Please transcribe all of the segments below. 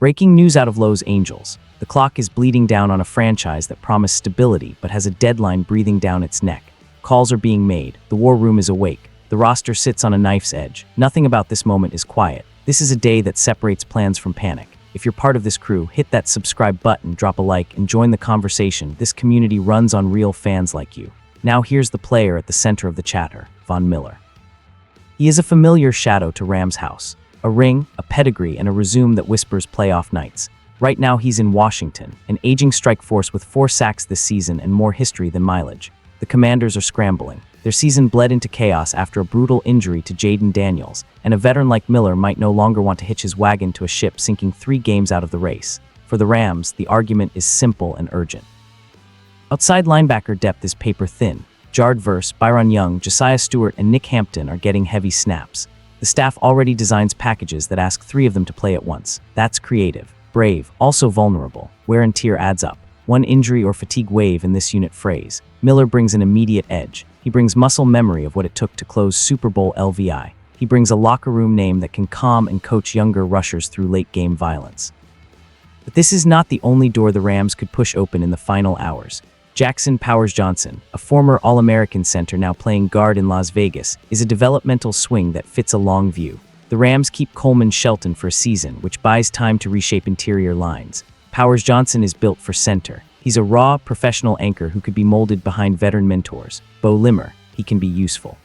Breaking news out of Los Angeles. The clock is bleeding down on a franchise that promised stability but has a deadline breathing down its neck. Calls are being made. The war room is awake. The roster sits on a knife's edge. Nothing about this moment is quiet. This is a day that separates plans from panic. If you're part of this crew, hit that subscribe button, drop a like, and join the conversation. This community runs on real fans like you. Now here's the player at the center of the chatter, Von Miller. He is a familiar shadow to Rams house. A ring, a pedigree, and a resume that whispers playoff nights. Right now he's in Washington, an aging strike force with 4 sacks this season and more history than mileage. The Commanders are scrambling. Their season bled into chaos after a brutal injury to Jaden Daniels, and a veteran like Miller might no longer want to hitch his wagon to a ship sinking 3 games out of the race. For the Rams, the argument is simple and urgent. Outside linebacker depth is paper thin. Jard Verse, Byron Young, Josiah Stewart, and Nick Hampton are getting heavy snaps. The staff already designs packages that ask 3 of them to play at once. That's creative, brave, also vulnerable. Wear and tear adds up. One injury or fatigue wave in this unit phrase. Miller brings an immediate edge. He brings muscle memory of what it took to close Super Bowl LVI. He brings a locker room name that can calm and coach younger rushers through late-game violence. But this is not the only door the Rams could push open in the final hours. Jackson Powers Johnson, a former All-American center now playing guard in Las Vegas, is a developmental swing that fits a long view. The Rams keep Coleman Shelton for a season, which buys time to reshape interior lines. Powers Johnson is built for center. He's a raw, professional anchor who could be molded behind veteran mentors. Bo Limmer, he can be useful.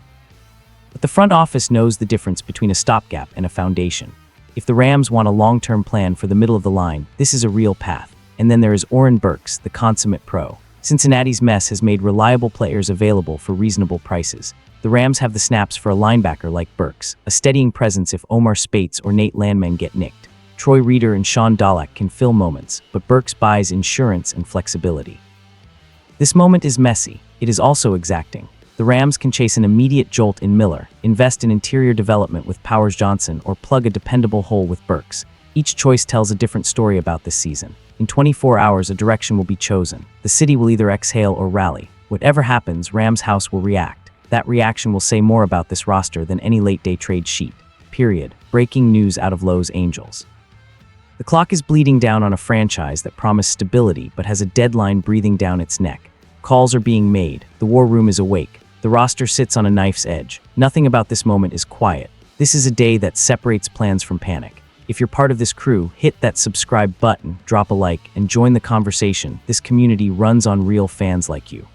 But the front office knows the difference between a stopgap and a foundation. If the Rams want a long-term plan for the middle of the line, this is a real path. And then there is Oren Burks, the consummate pro. Cincinnati's mess has made reliable players available for reasonable prices. The Rams have the snaps for a linebacker like Burks, a steadying presence if Omar Spates or Nate Landman get nicked. Troy Reeder and Sean Dollack can fill moments, but Burks buys insurance and flexibility. This moment is messy. It is also exacting. The Rams can chase an immediate jolt in Miller, invest in interior development with Powers Johnson, or plug a dependable hole with Burks. Each choice tells a different story about this season. In 24 hours, a direction will be chosen. The city will either exhale or rally. Whatever happens, Rams house will react. That reaction will say more about this roster than any late-day trade sheet. Period. Breaking news out of Los Angeles. The clock is bleeding down on a franchise that promised stability but has a deadline breathing down its neck. Calls are being made. The war room is awake. The roster sits on a knife's edge. Nothing about this moment is quiet. This is a day that separates plans from panic. If you're part of this crew, hit that subscribe button, drop a like, and join the conversation. This community runs on real fans like you.